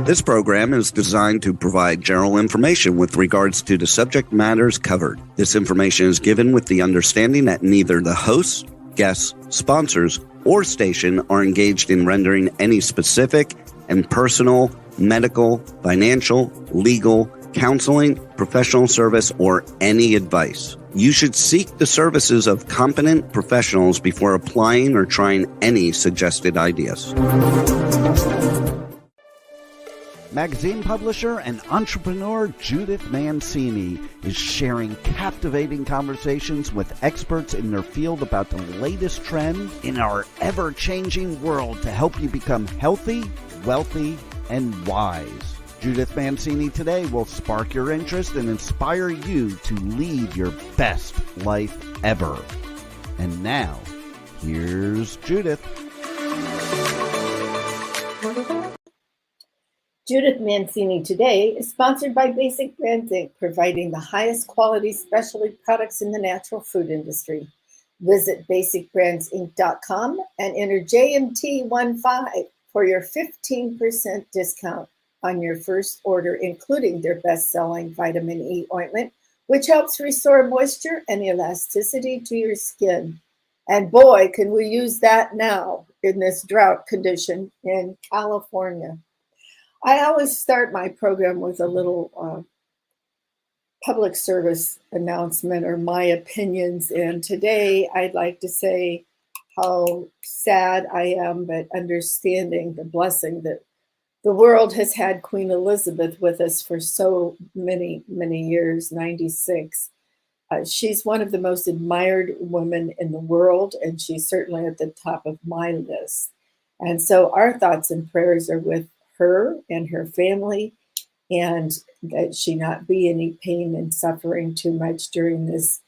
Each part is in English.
This program is designed to provide general information with regards to the subject matters covered. This information is given with the understanding that neither the hosts, guests, sponsors, or station are engaged in rendering any specific and personal, medical, financial, legal, counseling, professional service, or any advice. You should seek the services of competent professionals before applying or trying any suggested ideas. Magazine publisher and entrepreneur Judith Mancini is sharing captivating conversations with experts in their field about the latest trend in our ever-changing world to help you become healthy, wealthy, and wise. Judith Mancini Today will spark your interest and inspire you to lead your best life ever. And now, here's Judith. Judith Mancini Today is sponsored by Basic Brands, Inc., providing the highest quality specialty products in the natural food industry. Visit basicbrandsinc.com and enter JMT15 for your 15% discount on your first order, including their best-selling vitamin E ointment, which helps restore moisture and elasticity to your skin. And boy, can we use that now in this drought condition in California. I always start my program with a little public service announcement or my opinions. And today I'd like to say how sad I am, but understanding the blessing that the world has had Queen Elizabeth with us for so many, many years, 96. She's one of the most admired women in the world, and she's certainly at the top of my list. And so our thoughts and prayers are with her and her family, and that she not be any pain and suffering too much during this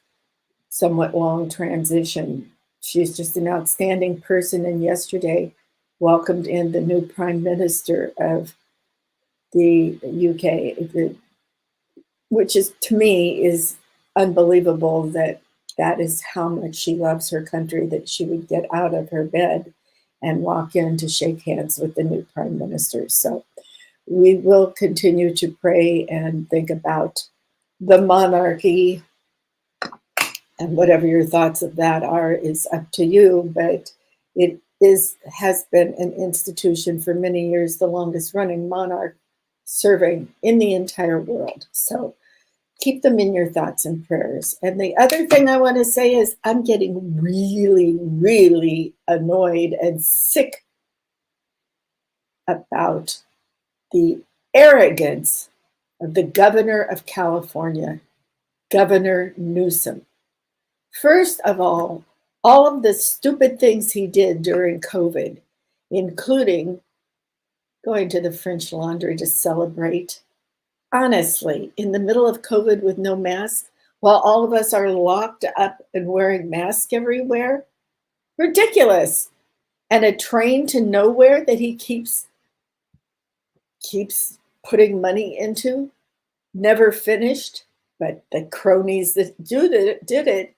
somewhat long transition. She's just an outstanding person, and yesterday welcomed in the new Prime Minister of the UK, which is, to me, is unbelievable that is how much she loves her country, that she would get out of her bed and walk in to shake hands with the new Prime Minister. So we will continue to pray and think about the monarchy, and whatever your thoughts of that are is up to you, but it has been an institution for many years, the longest running monarch serving in the entire world. So keep them in your thoughts and prayers. And the other thing I want to say is I'm getting really, really annoyed and sick about the arrogance of the governor of California, Governor Newsom. First of all of the stupid things he did during COVID, including going to the French Laundry to celebrate, honestly, in the middle of COVID with no mask, while all of us are locked up and wearing masks everywhere? Ridiculous. And a train to nowhere that he keeps putting money into, never finished, but the cronies that did it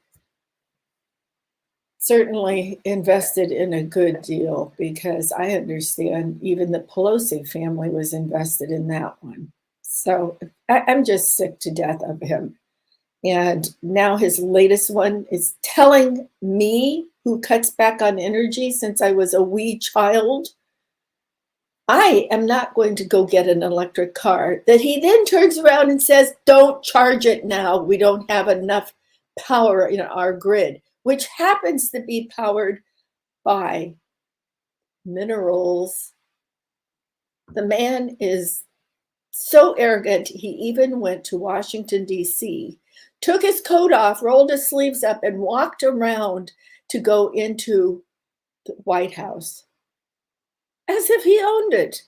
certainly invested in a good deal, because I understand even the Pelosi family was invested in that one. So I'm just sick to death of him. And now his latest one is telling me, who cuts back on energy since I was a wee child, I am not going to go get an electric car, that he then turns around and says, don't charge it now. We don't have enough power in our grid, which happens to be powered by minerals. The man is so arrogant, he even went to Washington, D.C., took his coat off, rolled his sleeves up, and walked around to go into the White House as if he owned it.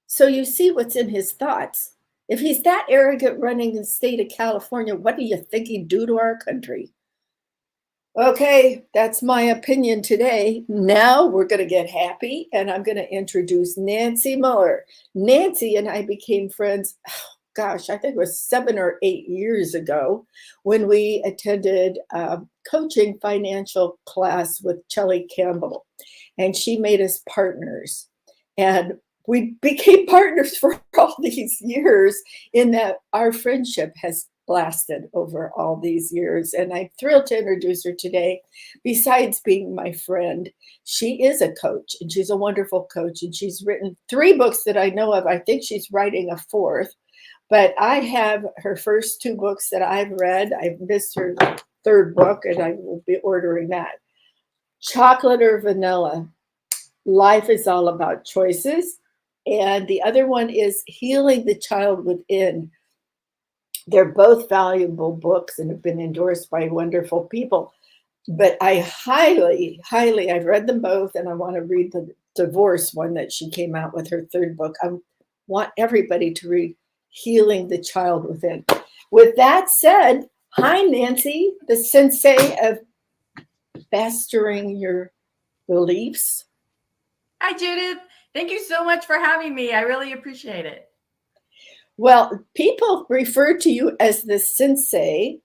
So you see what's in his thoughts. If he's that arrogant running the state of California, what do you think he'd do to our country? Okay, that's my opinion today. Now we're going to get happy, and I'm going to introduce Nancy Mueller. Nancy and I became friends, I think it was 7 or 8 years ago, when we attended a coaching financial class with Chelly Campbell, and she made us partners. And we became partners for all these years in that our friendship has lasted over all these years. And I'm thrilled to introduce her today. Besides being my friend, she is a coach, and she's a wonderful coach. And she's written 3 books that I know of. I think she's writing a 4th. But I have her first 2 books that I've read. I've missed her 3rd book, and I will be ordering that. Chocolate or Vanilla? Life is All About Choices. And the other one is Healing the Child Within. They're both valuable books and have been endorsed by wonderful people. But I highly, I've read them both, and I want to read the divorce one that she came out with, her 3rd book. I want everybody to read Healing the Child Within. With that said, hi, Nancy, the sensei of mastering your beliefs. Hi, Judith. Thank you so much for having me. I really appreciate it. Well, people refer to you as the sensei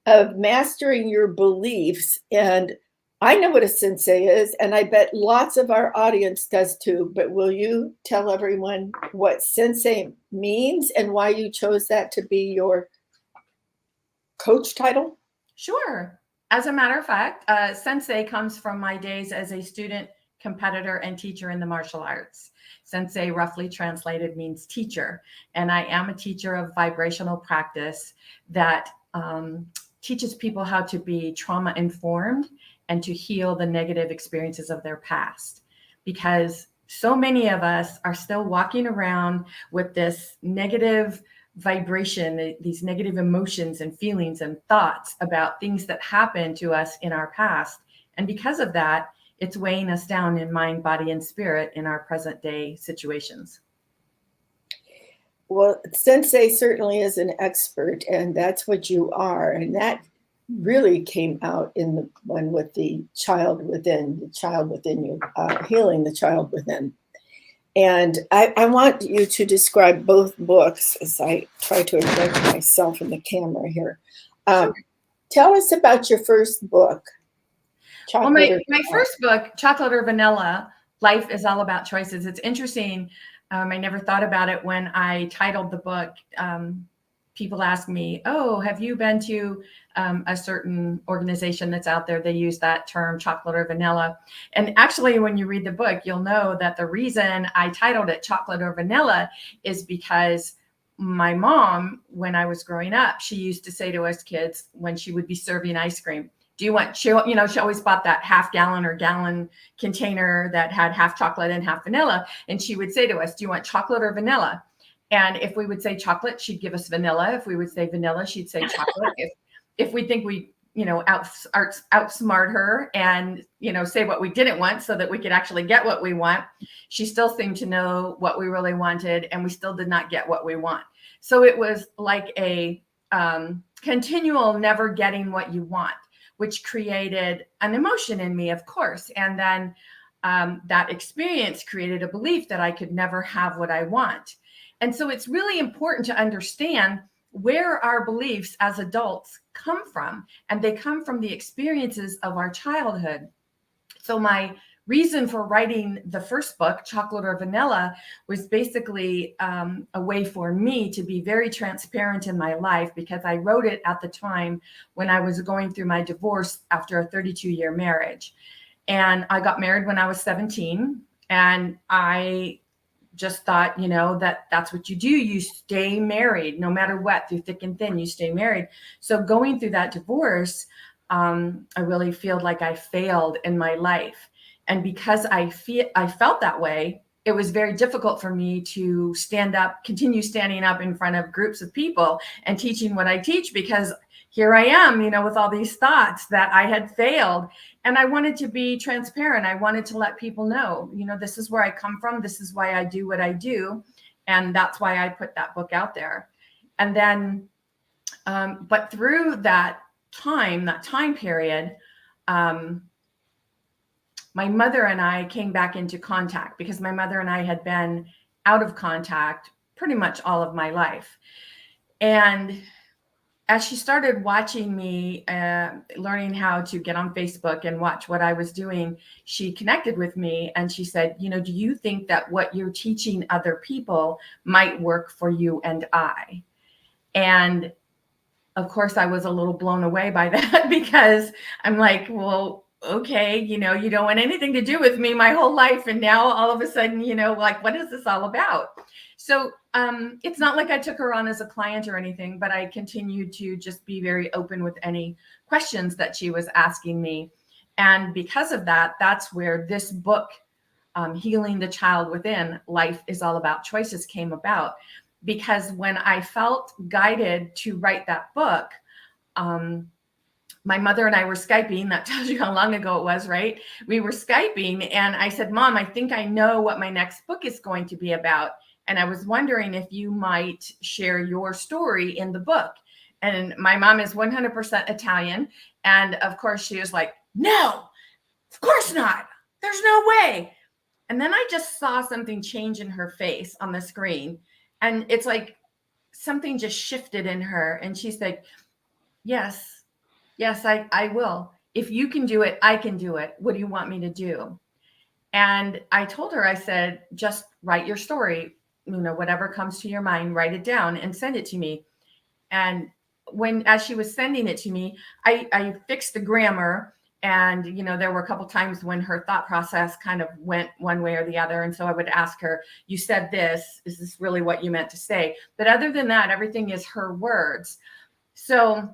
of mastering your beliefs. And I know what a sensei is, and I bet lots of our audience does too. But will you tell everyone what sensei means and why you chose that to be your coach title? Sure. As a matter of fact, sensei comes from my days as a student, competitor, and teacher in the martial arts. Sensei, roughly translated, means teacher. And I am a teacher of vibrational practice that teaches people how to be trauma informed and to heal the negative experiences of their past. Because so many of us are still walking around with this negative vibration, these negative emotions and feelings and thoughts about things that happened to us in our past. And because of that, it's weighing us down in mind, body, and spirit in our present day situations. Well, sensei certainly is an expert, and that's what you are. And that really came out in the one with the child within you, healing the child within. And I want you to describe both books as I try to adjust myself in the camera here. Tell us about your first book. Well, my first book, Chocolate or Vanilla, Life is All About Choices. It's interesting. I never thought about it when I titled the book. People ask me, oh, have you been to a certain organization that's out there? They use that term, chocolate or vanilla. And actually, when you read the book, you'll know that the reason I titled it Chocolate or Vanilla is because my mom, when I was growing up, she used to say to us kids when she would be serving ice cream, do you want, she always bought that half-gallon or gallon container that had half chocolate and half vanilla. And she would say to us, do you want chocolate or vanilla? And if we would say chocolate, she'd give us vanilla. If we would say vanilla, she'd say chocolate. If we think we, outsmart her and, say what we didn't want so that we could actually get what we want, she still seemed to know what we really wanted, and we still did not get what we want. So it was like a continual never getting what you want, which created an emotion in me, of course. And then that experience created a belief that I could never have what I want. And so it's really important to understand where our beliefs as adults come from. And they come from the experiences of our childhood. So my reason for writing the first book, Chocolate or Vanilla, was basically a way for me to be very transparent in my life, because I wrote it at the time when I was going through my divorce after a 32-year marriage. And I got married when I was 17, and I just thought, that's what you do. You stay married no matter what, through thick and thin, you stay married. So going through that divorce, I really feel like I failed in my life. And because I felt that way, it was very difficult for me to continue standing up in front of groups of people and teaching what I teach, because here I am, with all these thoughts that I had failed. And I wanted to be transparent. I wanted to let people know, this is where I come from. This is why I do what I do. And that's why I put that book out there. And then, but through that time period, my mother and I came back into contact, because my mother and I had been out of contact pretty much all of my life. And as she started watching me, learning how to get on Facebook and watch what I was doing, she connected with me and she said, do you think that what you're teaching other people might work for you and I? And of course, I was a little blown away by that because I'm like, well, okay, you don't want anything to do with me my whole life. And now all of a sudden, like, what is this all about? So it's not like I took her on as a client or anything, but I continued to just be very open with any questions that she was asking me. And because of that, that's where this book, Healing the Child Within, Life is All About Choices, came about. Because when I felt guided to write that book, my mother and I were Skyping. That tells you how long ago it was, right? We were Skyping and I said, Mom, I think I know what my next book is going to be about. And I was wondering if you might share your story in the book. And my mom is 100% Italian. And of course she was like, no, of course not. There's no way. And then I just saw something change in her face on the screen. And it's like something just shifted in her. And she's like, yes, I will. If you can do it, I can do it. What do you want me to do? And I told her, I said, just write your story, whatever comes to your mind, write it down and send it to me. And as she was sending it to me, I fixed the grammar. And, there were a couple times when her thought process kind of went one way or the other. And so I would ask her, you said this, is this really what you meant to say? But other than that, everything is her words. So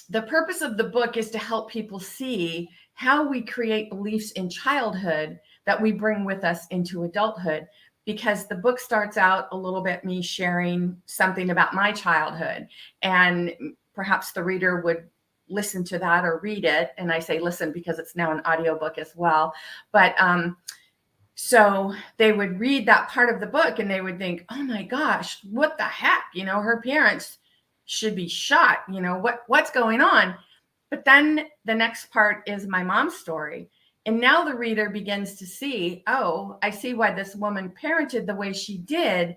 the purpose of the book is to help people see how we create beliefs in childhood that we bring with us into adulthood. Because the book starts out a little bit me sharing something about my childhood, and perhaps the reader would listen to that or read it. And I say listen because it's now an audiobook as well. But so they would read that part of the book and they would think, oh my gosh, what the heck? Her parents should be shot. What's going on? But then the next part is my mom's story. And now the reader begins to see, oh, I see why this woman parented the way she did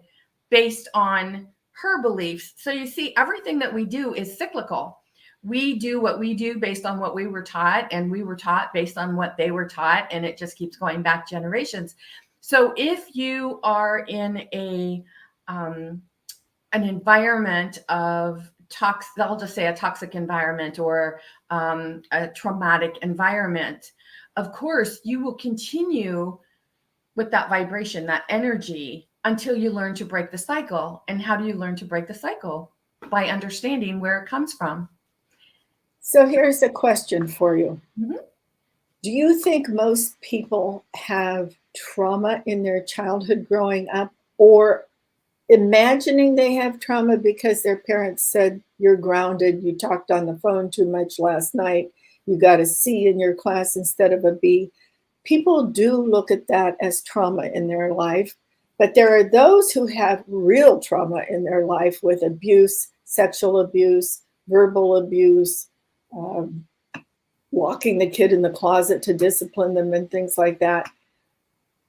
based on her beliefs. So you see, everything that we do is cyclical. We do what we do based on what we were taught, and we were taught based on what they were taught, and it just keeps going back generations. So if you are in an environment of I'll just say a toxic environment or a traumatic environment, of course, you will continue with that vibration, that energy, until you learn to break the cycle. And how do you learn to break the cycle? By understanding where it comes from. So here's a question for you. Mm-hmm. Do you think most people have trauma in their childhood growing up, or imagining they have trauma because their parents said, you're grounded, you talked on the phone too much last night, you got a C in your class instead of a B? People do look at that as trauma in their life, but there are those who have real trauma in their life with abuse, sexual abuse, verbal abuse, locking the kid in the closet to discipline them and things like that.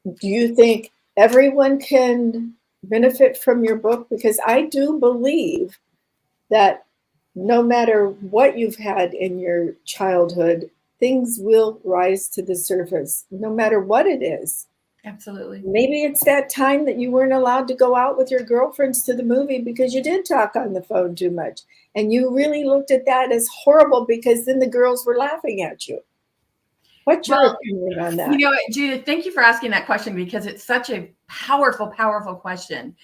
Do you think everyone can benefit from your book? Because I do believe that no matter what you've had in your childhood, things will rise to the surface, no matter what it is. Absolutely. Maybe it's that time that you weren't allowed to go out with your girlfriends to the movie because you did talk on the phone too much. And you really looked at that as horrible because then the girls were laughing at you. What's your opinion on that? Judith, thank you for asking that question because it's such a powerful, powerful question.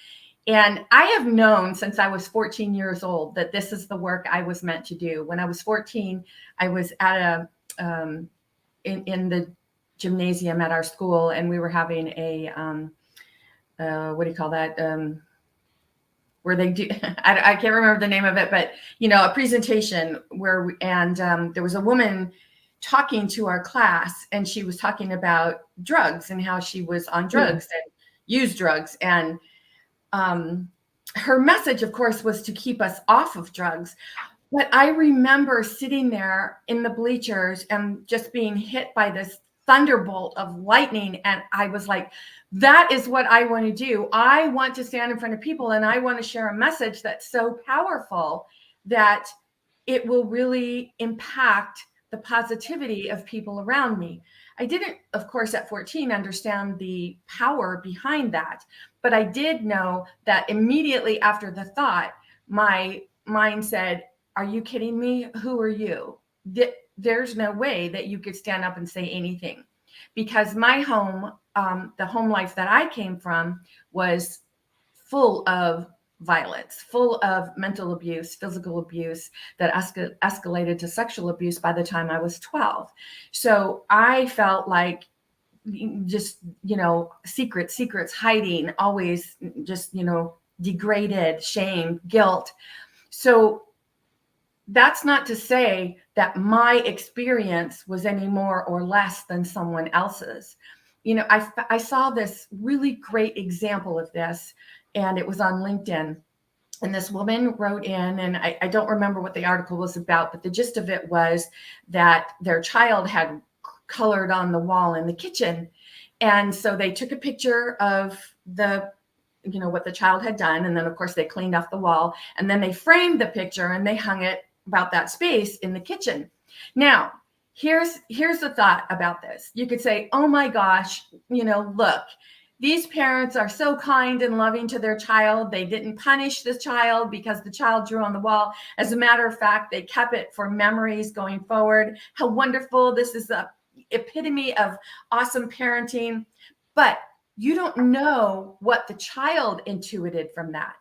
And I have known since I was 14 years old that this is the work I was meant to do. When I was 14, I was at in the gymnasium at our school, and we were having a what do you call that? Where they do, I can't remember the name of it, but a presentation where there was a woman talking to our class, and she was talking about drugs and how she was on drugs and used drugs. And her message, of course, was to keep us off of drugs. But I remember sitting there in the bleachers and just being hit by this thunderbolt of lightning. And I was like, that is what I want to do. I want to stand in front of people and I want to share a message that's so powerful that it will really impact the positivity of people around me. I didn't, of course, at 14 understand the power behind that, but I did know that immediately after the thought, my mind said, are you kidding me? Who are you? There's no way that you could stand up and say anything, because my home, the home life that I came from, was full of violence, full of mental abuse, physical abuse that escalated to sexual abuse by the time I was 12. So I felt like just, secrets, hiding, always just, degraded, shame, guilt. So that's not to say that my experience was any more or less than someone else's. I saw this really great example of this, and it was on LinkedIn. And this woman wrote in, and I don't remember what the article was about, but the gist of it was that their child had colored on the wall in the kitchen. And so they took a picture of what the child had done. And then, of course, they cleaned off the wall, and then they framed the picture and they hung it about that space in the kitchen. Now, here's the thought about this. You could say, oh my gosh, look, these parents are so kind and loving to their child. They didn't punish the child because the child drew on the wall. As a matter of fact, they kept it for memories going forward. How wonderful. This is the epitome of awesome parenting. But you don't know what the child intuited from that.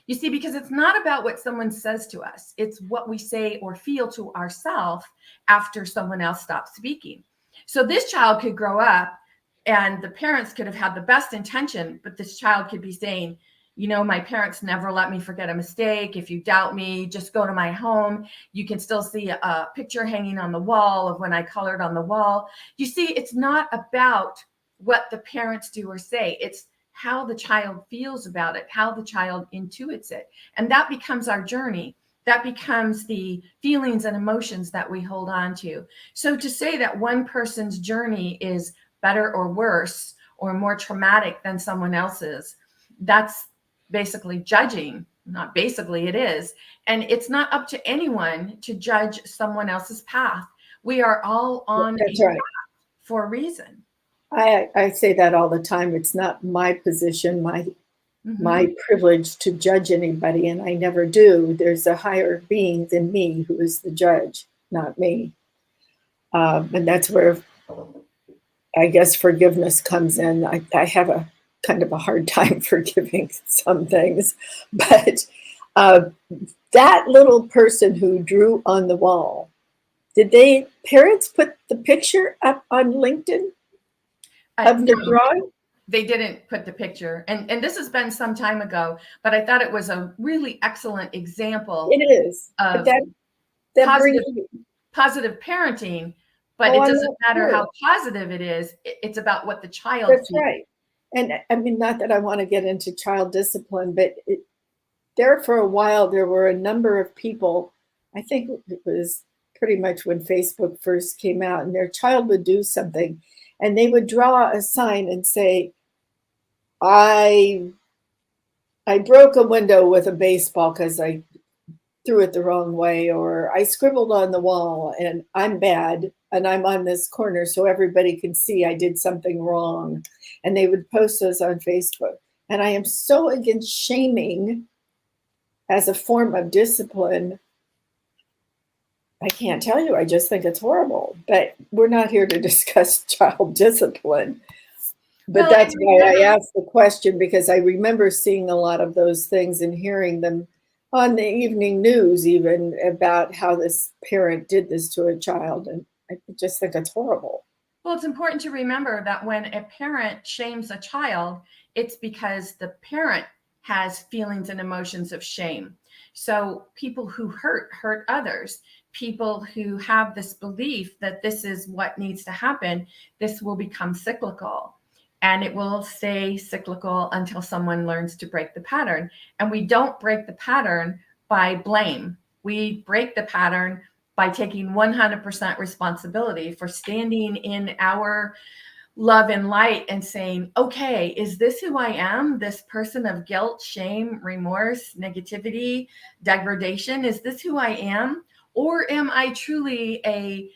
You see, because it's not about what someone says to us. It's what we say or feel to ourselves after someone else stops speaking. So this child could grow up, and the parents could have had the best intention, but this child could be saying, my parents never let me forget a mistake. If you doubt me, just go to my home. You can still see a picture hanging on the wall of when I colored on the wall. You see, it's not about what the parents do or say. It's how the child feels about it, how the child intuits it. And that becomes our journey. That becomes the feelings and emotions that we hold on to. So to say that one person's journey is better or worse or more traumatic than someone else's, that's basically judging. Not basically, it is. And it's not up to anyone to judge someone else's path. We are all on a path for a reason. I say that all the time. It's not my position, my privilege to judge anybody, and I never do. There's a higher being than me who is the judge, not me. And that's where I guess forgiveness comes in. I have a kind of a hard time forgiving some things, but that little person who drew on the wall, did parents put the picture up on LinkedIn of the drawing? They didn't put the picture, and this has been some time ago, but I thought it was a really excellent example. It is of positive parenting, but it doesn't matter how positive it is. It's about what the child That's feels. Right. And I mean, not that I want to get into child discipline, but there for a while, there were a number of people, I think it was pretty much when Facebook first came out, and their child would do something, and they would draw a sign and say, I broke a window with a baseball because I threw it the wrong way, or I scribbled on the wall and I'm bad and I'm on this corner so everybody can see I did something wrong. And they would post those on Facebook. And I am so against shaming as a form of discipline. I can't tell you, I just think it's horrible. But we're not here to discuss child discipline. But that's why I asked the question, because I remember seeing a lot of those things and hearing them on the evening news, even about how this parent did this to a child. And I just think it's horrible. Well, it's important to remember that when a parent shames a child, it's because the parent has feelings and emotions of shame. So people who hurt others, people who have this belief that this is what needs to happen, this will become cyclical. And it will stay cyclical until someone learns to break the pattern. And we don't break the pattern by blame. We break the pattern by taking 100% responsibility for standing in our love and light and saying, okay, is this who I am? This person of guilt, shame, remorse, negativity, degradation? Is this who I am? Or am I truly a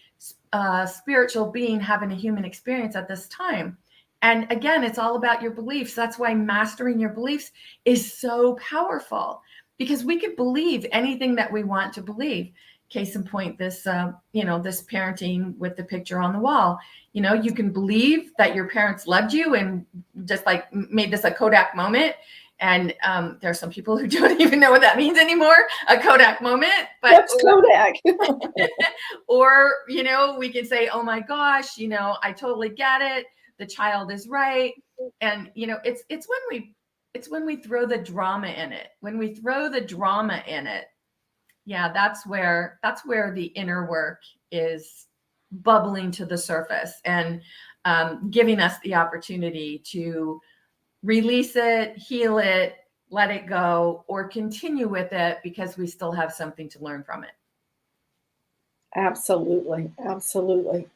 spiritual being having a human experience at this time? And again, it's all about your beliefs. That's why mastering your beliefs is so powerful, because we can believe anything that we want to believe. Case in point, this, this parenting with the picture on the wall. You can believe that your parents loved you and just like made this a Kodak moment. And there are some people who don't even know what that means anymore, a Kodak moment. But what's Kodak? Or, we can say, oh my gosh, I totally get it. The child is right. And, it's when we throw the drama in it. When we throw the drama in it, yeah, that's where the inner work is bubbling to the surface and giving us the opportunity to release it, heal it, let it go, or continue with it because we still have something to learn from it. Absolutely. Absolutely.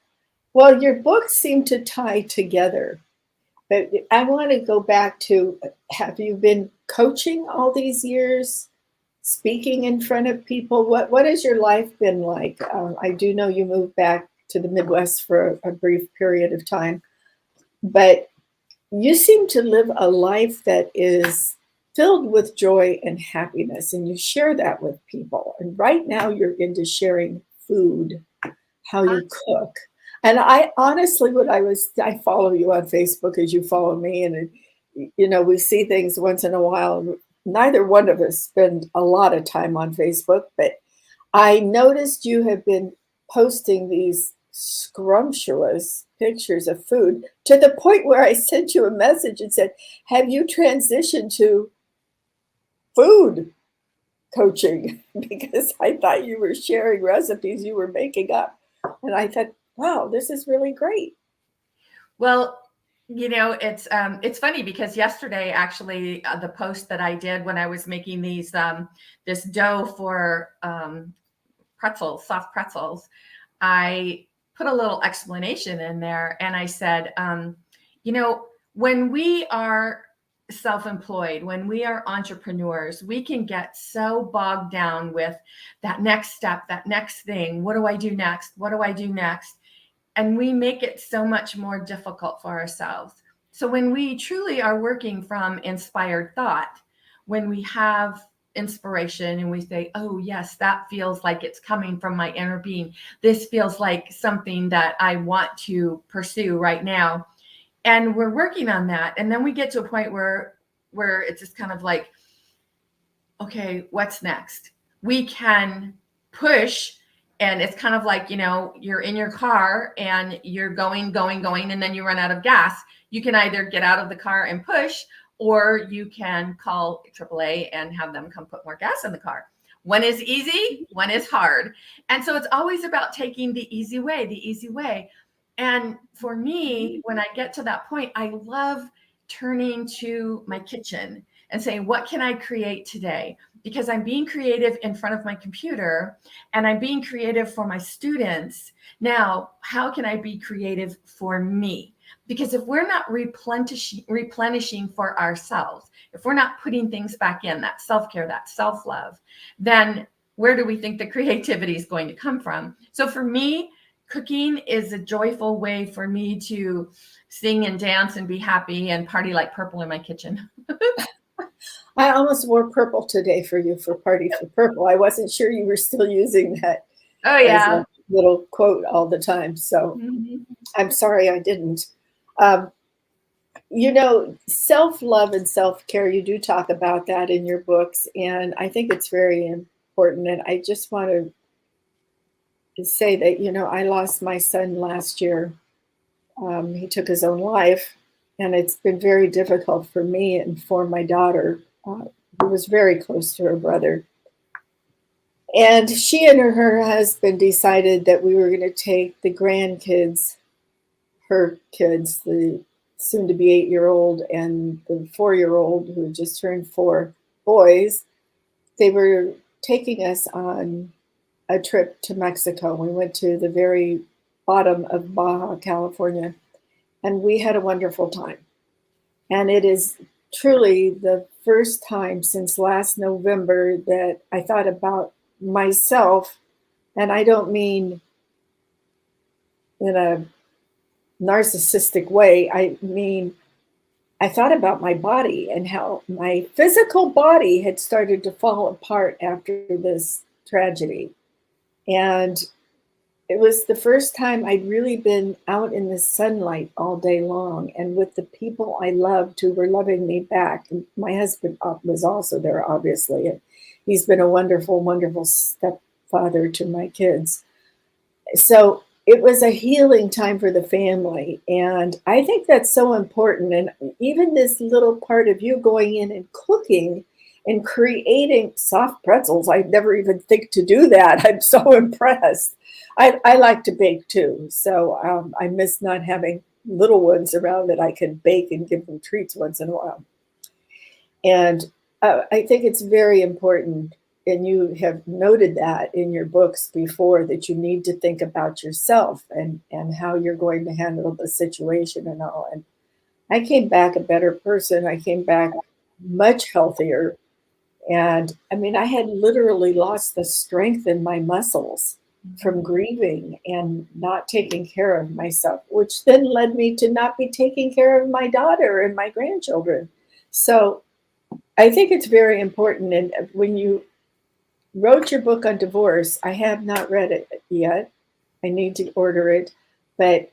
Well, your books seem to tie together, but I want to go back to, have you been coaching all these years, speaking in front of people? What has your life been like? I do know you moved back to the Midwest for a brief period of time, but you seem to live a life that is filled with joy and happiness, and you share that with people. And right now you're into sharing food, how you cook. And I honestly, I follow you on Facebook as you follow me, and we see things once in a while. Neither one of us spend a lot of time on Facebook, but I noticed you have been posting these scrumptious pictures of food, to the point where I sent you a message and said, have you transitioned to food coaching? Because I thought you were sharing recipes you were making up. And I thought, wow, this is really great. Well, it's funny because yesterday, actually, the post that I did when I was making this dough for soft pretzels, I put a little explanation in there, and I said, when we are self-employed, when we are entrepreneurs, we can get so bogged down with that next step, that next thing. What do I do next? What do I do next? And we make it so much more difficult for ourselves. So when we truly are working from inspired thought, when we have inspiration and we say, oh yes, that feels like it's coming from my inner being. This feels like something that I want to pursue right now. And we're working on that. And then we get to a point where it's just kind of like, okay, what's next? We can push. And it's kind of like, you're in your car and you're going, and then you run out of gas. You can either get out of the car and push, or you can call AAA and have them come put more gas in the car. One is easy, one is hard. And so it's always about taking the easy way. And for me, when I get to that point, I love turning to my kitchen and saying, what can I create today? Because I'm being creative in front of my computer and I'm being creative for my students. Now, how can I be creative for me? Because if we're not replenishing for ourselves, if we're not putting things back in, that self-care, that self-love, then where do we think the creativity is going to come from? So for me, cooking is a joyful way for me to sing and dance and be happy and party like purple in my kitchen. I almost wore purple today for you for Party for Purple. I wasn't sure you were still using that. Oh, yeah. As a little quote all the time. So I'm sorry I didn't. Self-love and self-care, you do talk about that in your books. And I think it's very important. And I just want to say that, I lost my son last year. He took his own life. And it's been very difficult for me and for my daughter, who was very close to her brother. And she and her husband decided that we were going to take the grandkids, her kids, the soon-to-be 8-year-old and the 4-year-old who had just turned 4, boys. They were taking us on a trip to Mexico. We went to the very bottom of Baja California, and we had a wonderful time. And it is truly the first time since last November that I thought about myself And I don't mean in a narcissistic way. I mean, I thought about my body and how my physical body had started to fall apart after this tragedy. And it was the first time I'd really been out in the sunlight all day long and with the people I loved who were loving me back. And my husband was also there, obviously. And he's been a wonderful, wonderful stepfather to my kids. So it was a healing time for the family. And I think that's so important. And even this little part of you going in and cooking and creating soft pretzels, I'd never even think to do that. I'm so impressed. I like to bake too. So I miss not having little ones around that I can bake and give them treats once in a while. And I think it's very important, and you have noted that in your books before, that you need to think about yourself and how you're going to handle the situation and all. And I came back a better person. I came back much healthier. And I mean, I had literally lost the strength in my muscles from grieving and not taking care of myself, which then led me to not be taking care of my daughter and my grandchildren. So I think it's very important. And when you wrote your book on divorce, I have not read it yet. I need to order it. But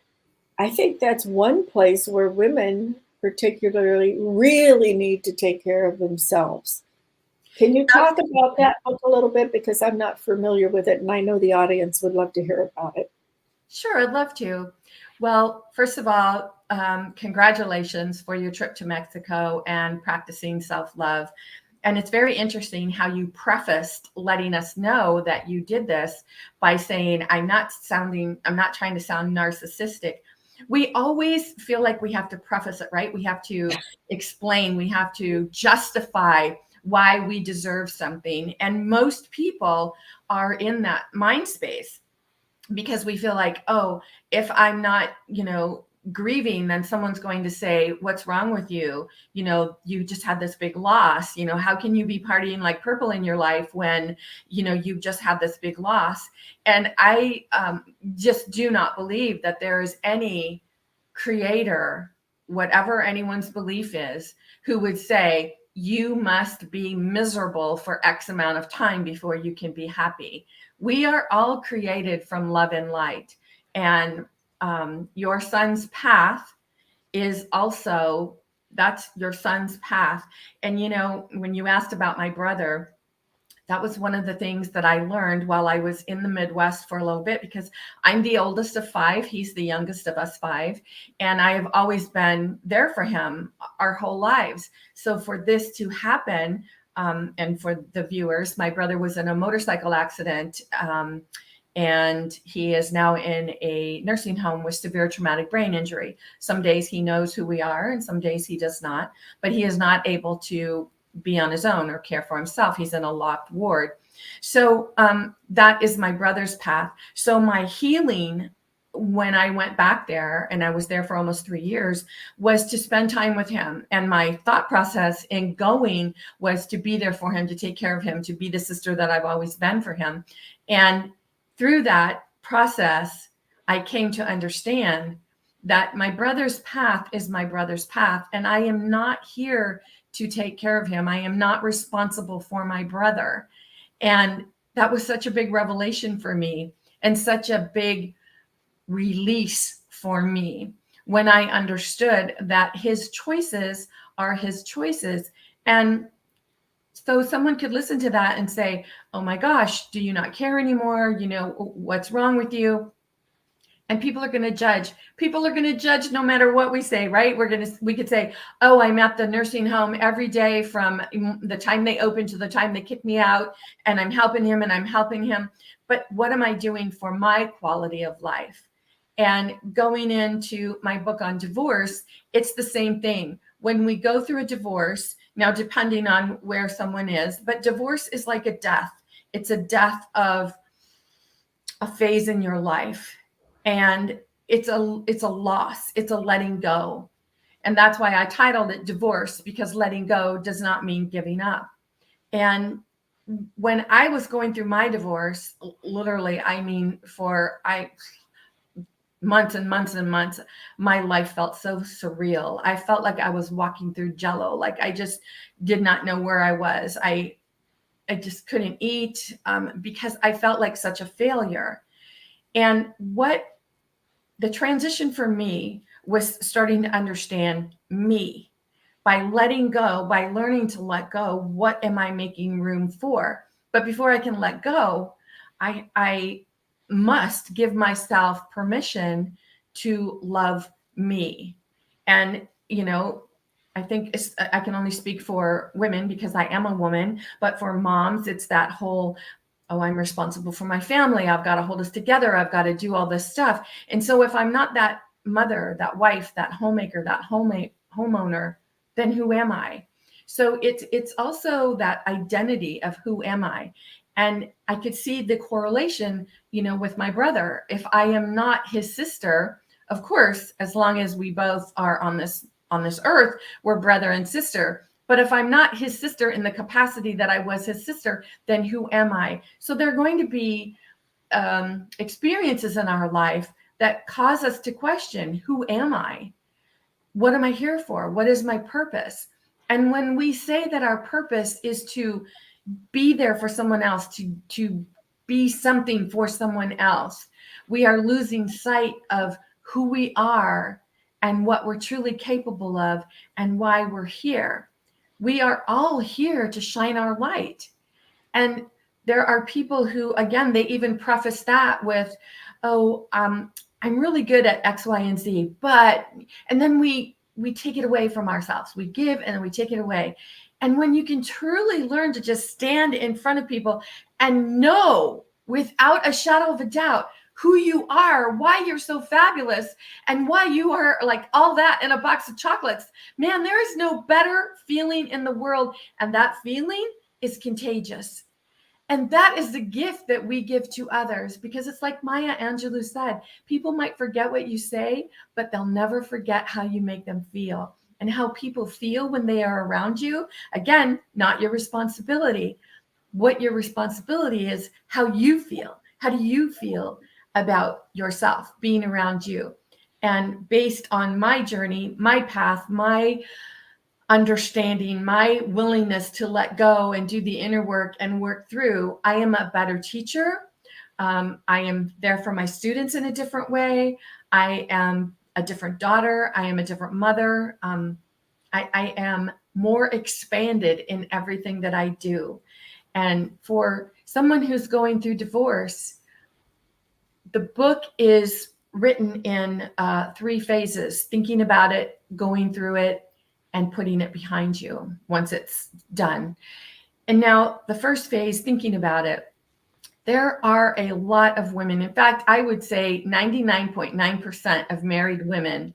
I think that's one place where women particularly really need to take care of themselves. Can you talk about that book a little bit? Because I'm not familiar with it, and I know the audience would love to hear about it. Sure, I'd love to. Well, first of all, congratulations for your trip to Mexico and practicing self-love. And it's very interesting how you prefaced letting us know that you did this by saying, I'm not trying to sound narcissistic. We always feel like we have to preface it, right? We have to explain, we have to justify why we deserve something. And most people are in that mind space because we feel like, oh, if I'm not, grieving, then someone's going to say, what's wrong with you? You just had this big loss. How can you be partying like purple in your life when, you've just had this big loss? And I just do not believe that there is any creator, whatever anyone's belief is, who would say, you must be miserable for X amount of time before you can be happy. We are all created from love and light. And your son's path is also, that's your son's path. And, when you asked about my brother, that was one of the things that I learned while I was in the Midwest for a little bit, because I'm the oldest of 5. He's the youngest of us 5. And I have always been there for him our whole lives. So for this to happen, and for the viewers, my brother was in a motorcycle accident, and he is now in a nursing home with severe traumatic brain injury. Some days he knows who we are and some days he does not, but he is not able to be on his own or care for himself. He's in a locked ward. So that is my brother's path. So my healing, when I went back there, and I was there for almost 3 years, was to spend time with him. And my thought process in going was to be there for him, to take care of him, to be the sister that I've always been for him. And through that process, I came to understand that my brother's path is my brother's path. And I am not here to take care of him. I am not responsible for my brother. And that was such a big revelation for me and such a big release for me when I understood that his choices are his choices. And so someone could listen to that and say, oh my gosh, do you not care anymore? What's wrong with you? And people are going to judge. People are going to judge no matter what we say, right? We could say, oh, I'm at the nursing home every day from the time they open to the time they kick me out, and I'm helping him and I'm helping him. But what am I doing for my quality of life? And going into my book on divorce, it's the same thing. When we go through a divorce, now depending on where someone is, but divorce is like a death. It's a death of a phase in your life. And it's a loss. It's a letting go. And that's why I titled it Divorce, because letting go does not mean giving up. And when I was going through my divorce, literally, I mean, for months and months and months, my life felt so surreal. I felt like I was walking through jello. Like I just did not know where I was. I just couldn't eat because I felt like such a failure. And what the transition for me was starting to understand me by letting go, by learning to let go. What am I making room for? But before I can let go, I must give myself permission to love me. And, you know, I think I can only speak for women because I am a woman, but for moms, it's that whole, oh, I'm responsible for my family. I've got to hold us together. I've got to do all this stuff. And so if I'm not that mother, that wife, that homemaker, that homeowner, then who am I? So it's also that identity of who am I? And I could see the correlation, you know, with my brother. If I am not his sister, of course, as long as we both are on this earth, we're brother and sister. But if I'm not his sister in the capacity that I was his sister, then who am I? So there are going to be experiences in our life that cause us to question, who am I? What am I here for? What is my purpose? And when we say that our purpose is to be there for someone else, to be something for someone else, we are losing sight of who we are and what we're truly capable of and why we're here. We are all here to shine our light. And there are people who, again, they even preface that with, oh, I'm really good at X, Y, and Z, but, and then we take it away from ourselves. We give and then we take it away. And when you can truly learn to just stand in front of people and know without a shadow of a doubt who you are, why you're so fabulous, and why you are like all that in a box of chocolates, man, there is no better feeling in the world. And that feeling is contagious. And that is the gift that we give to others, because it's like Maya Angelou said, people might forget what you say, but they'll never forget how you make them feel. And how people feel when they are around you, again, not your responsibility. What your responsibility is, how you feel. How do you feel about yourself being around you? And based on my journey, my path, my understanding, my willingness to let go and do the inner work and work through, I am a better teacher. I am there for my students in a different way. I am a different daughter. I am a different mother. I am more expanded in everything that I do. And for someone who's going through divorce, the book is written in 3 phases: thinking about it, going through it, and putting it behind you once it's done. And now the first phase, thinking about it, there are a lot of women. In fact, I would say 99.9% of married women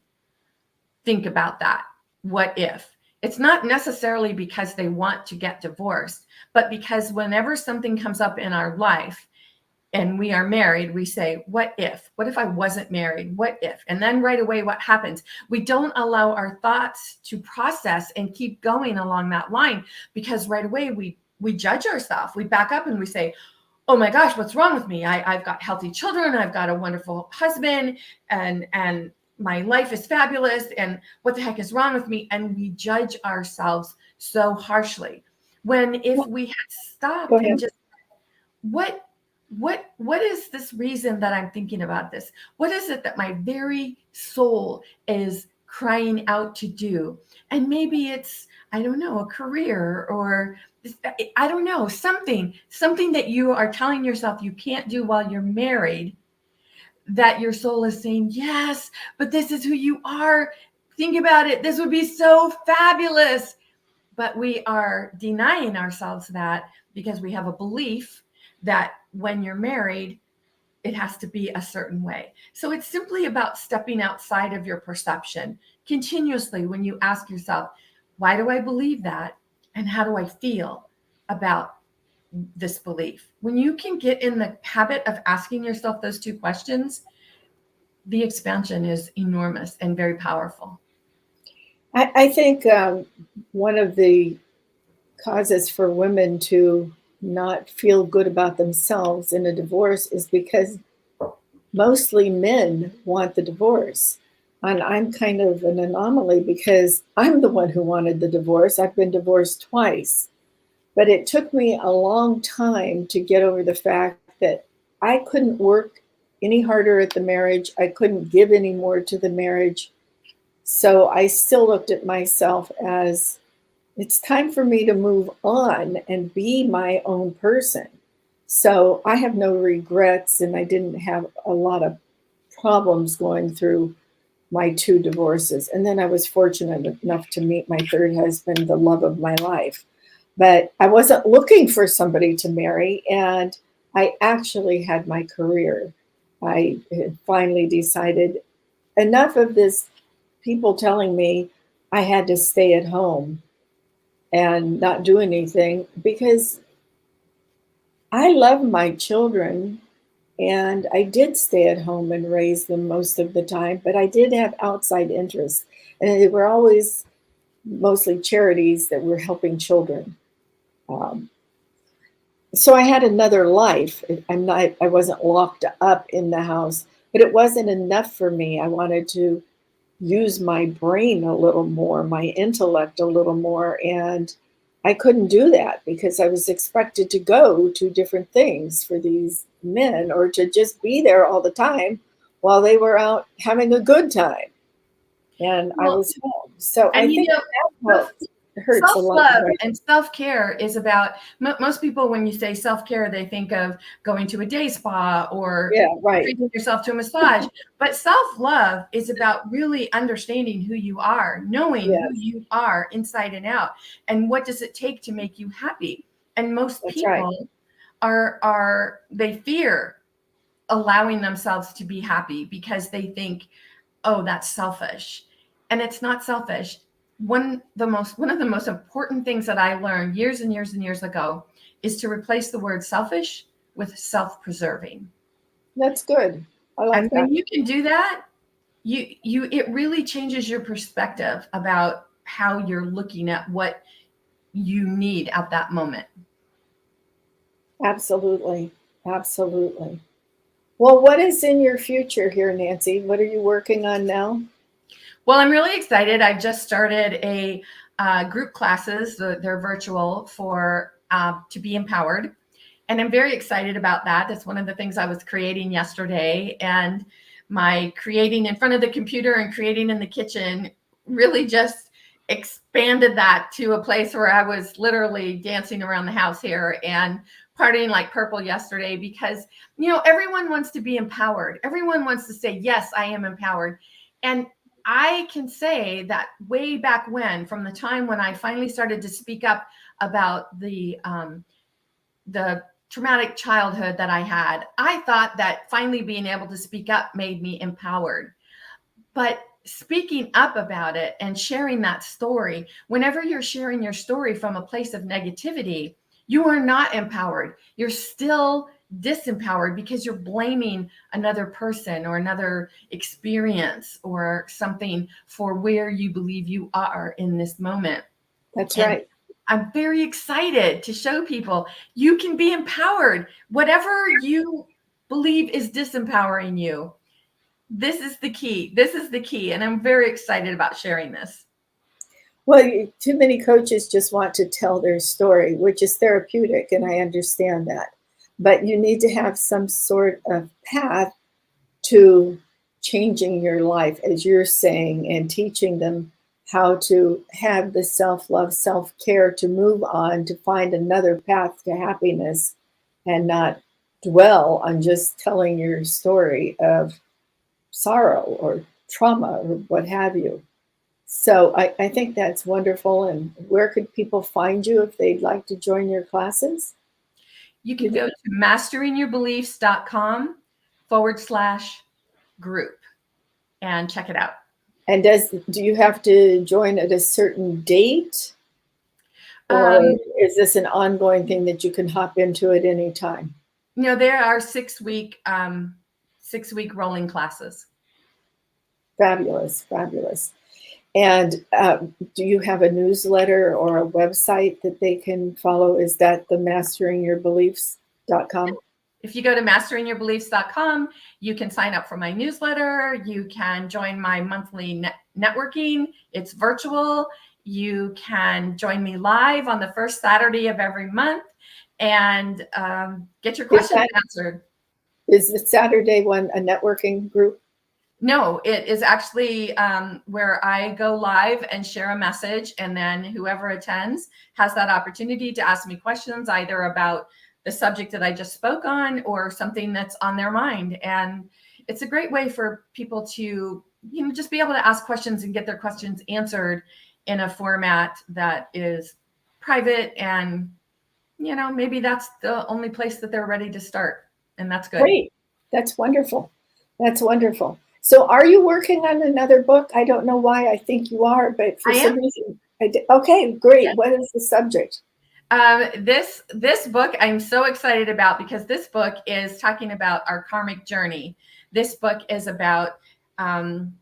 think about that. What if? It's not necessarily because they want to get divorced, but because whenever something comes up in our life and we are married, we say, what if? What if I wasn't married? What if? And then right away, what happens? We don't allow our thoughts to process and keep going along that line, because right away we judge ourselves. We back up and we say, oh my gosh, what's wrong with me? I've got healthy children. I've got a wonderful husband, and my life is fabulous. And what the heck is wrong with me? And we judge ourselves so harshly. When if we had stopped and just, what is this reason that I'm thinking about this? What is it that my very soul is crying out to do? And maybe it's, I don't know, a career, or I don't know, something that you are telling yourself you can't do while you're married, that your soul is saying, yes, but this is who you are. Think about it. This would be so fabulous. But we are denying ourselves that because we have a belief that when you're married, it has to be a certain way. So it's simply about stepping outside of your perception continuously when you ask yourself, why do I believe that? And how do I feel about this belief? When you can get in the habit of asking yourself those 2 questions, the expansion is enormous and very powerful. I think one of the causes for women to not feel good about themselves in a divorce is because mostly men want the divorce. And I'm kind of an anomaly because I'm the one who wanted the divorce. I've been divorced twice. But it took me a long time to get over the fact that I couldn't work any harder at the marriage. I couldn't give any more to the marriage. So I still looked at myself as it's time for me to move on and be my own person. So I have no regrets, and I didn't have a lot of problems going through my two divorces. And then I was fortunate enough to meet my third husband, the love of my life. But I wasn't looking for somebody to marry, and I actually had my career. I had finally decided enough of this people telling me I had to stay at home and not do anything because I love my children and I did stay at home and raise them most of the time, but I did have outside interests, and they were always mostly charities that were helping children. Um, so I had another life. I wasn't locked up in the house, but it wasn't enough for me. I wanted to use my brain a little more, my intellect a little more, and I couldn't do that because I was expected to go to different things for these men or to just be there all the time while they were out having a good time. And I was home. So I think that helped. It hurts a lot. Self-love and self-care is about, most people, when you say self-care, they think of going to a day spa or treating yourself to a massage. But self-love is about really understanding who you are, knowing who you are inside and out, and what does it take to make you happy. And most people they fear allowing themselves to be happy because they think, oh, that's selfish. And it's not selfish. One of the most important things that I learned years and years and years ago is to replace the word selfish with self-preserving. That's good. I like that. And when you can do that, it really changes your perspective about how you're looking at what you need at that moment. Absolutely. Absolutely. Well, what is in your future here, Nancy? What are you working on now? Well, I'm really excited. I've just started a group classes. They're virtual for to be empowered. And I'm very excited about that. That's one of the things I was creating yesterday. And my creating in front of the computer and creating in the kitchen really just expanded that to a place where I was literally dancing around the house here and partying like purple yesterday because, everyone wants to be empowered. Everyone wants to say, yes, I am empowered. And I can say that way back when, from the time when I finally started to speak up about the traumatic childhood that I had, I thought that finally being able to speak up made me empowered. But speaking up about it and sharing that story, whenever you're sharing your story from a place of negativity, you are not empowered. You're still disempowered because you're blaming another person or another experience or something for where you believe you are in this moment. That's right. I'm very excited to show people you can be empowered. Whatever you believe is disempowering you, this is the key. This is the key. And I'm very excited about sharing this. Well, too many coaches just want to tell their story, which is therapeutic, and I understand that. But you need to have some sort of path to changing your life, as you're saying, and teaching them how to have the self-love, self-care to move on, to find another path to happiness and not dwell on just telling your story of sorrow or trauma or what have you. So I think that's wonderful. And where could people find you if they'd like to join your classes? You can go to masteringyourbeliefs.com/group and check it out. And do you have to join at a certain date? Or is this an ongoing thing that you can hop into at any time? There are 6-week rolling classes. Fabulous, fabulous. And do you have a newsletter or a website that they can follow? Is that the masteringyourbeliefs.com? If you go to masteringyourbeliefs.com, you can sign up for my newsletter. You can join my monthly networking. It's virtual. You can join me live on the first Saturday of every month and get your questions answered. Is the Saturday one a networking group? No, it is actually where I go live and share a message, and then whoever attends has that opportunity to ask me questions either about the subject that I just spoke on or something that's on their mind. And it's a great way for people to, just be able to ask questions and get their questions answered in a format that is private. And, maybe that's the only place that they're ready to start. And that's good. Great. That's wonderful. That's wonderful. So are you working on another book? I don't know why I think you are, but for some reason I did. Okay, great. Yes. What is the subject? This book I'm so excited about because this book is talking about our karmic journey. This book is about an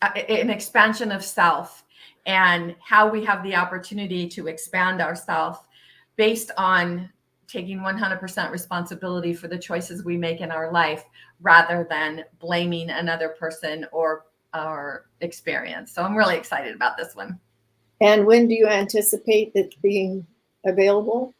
expansion of self and how we have the opportunity to expand ourselves based on taking 100% responsibility for the choices we make in our life rather than blaming another person or our experience. So I'm really excited about this one. And when do you anticipate it being available?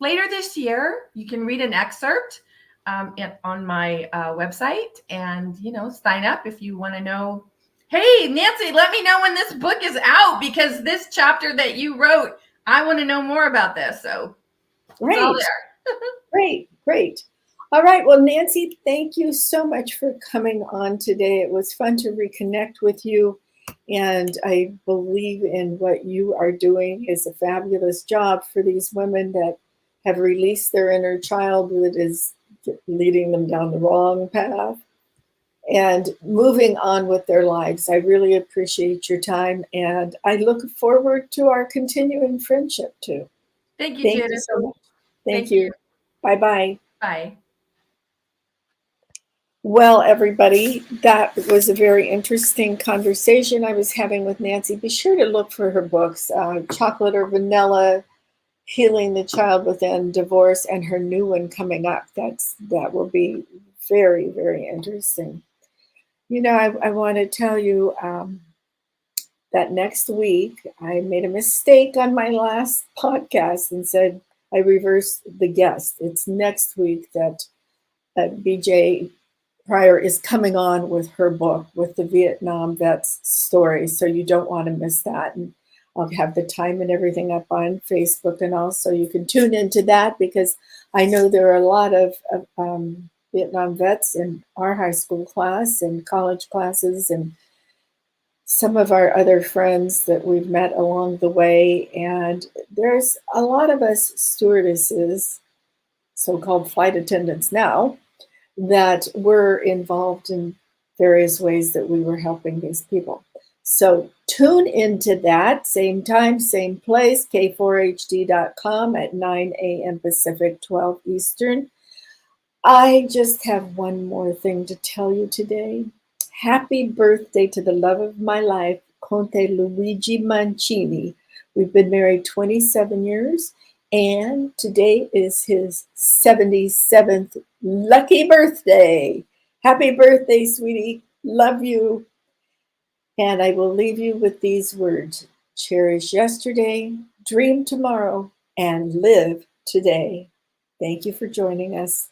Later this year. You can read an excerpt on my website and, sign up if you want to know. Hey, Nancy, let me know when this book is out because this chapter that you wrote, I want to know more about this. So great. It's all there. Great. All right. Well, Nancy, thank you so much for coming on today. It was fun to reconnect with you. And I believe in what you are doing is a fabulous job for these women that have released their inner child that is leading them down the wrong path and moving on with their lives. I really appreciate your time. And I look forward to our continuing friendship too. Thank you, Thank Judith. you so much. Thank you. Bye-bye. Bye. Well, everybody, that was a very interesting conversation I was having with Nancy. Be sure to look for her books, Chocolate or Vanilla, Healing the Child Within, Divorce, and her new one coming up. That will be very, very interesting. I want to tell you that next week I made a mistake on my last podcast and said I reversed the guest. It's next week that BJ Pryor is coming on with her book, with the Vietnam vet's story. So you don't want to miss that. And I'll have the time and everything up on Facebook and all, so you can tune into that because I know there are a lot of Vietnam vets in our high school class and college classes and some of our other friends that we've met along the way. And there's a lot of us stewardesses, so-called flight attendants now, that were involved in various ways that we were helping these people. So tune into that, same time, same place, k4hd.com at 9 a.m. Pacific, 12 Eastern. I just have one more thing to tell you today. Happy birthday to the love of my life, Conte Luigi Mancini. We've been married 27 years. And today is his 77th lucky birthday. Happy birthday, sweetie. Love you. And I will leave you with these words. Cherish yesterday, dream tomorrow, and live today. Thank you for joining us.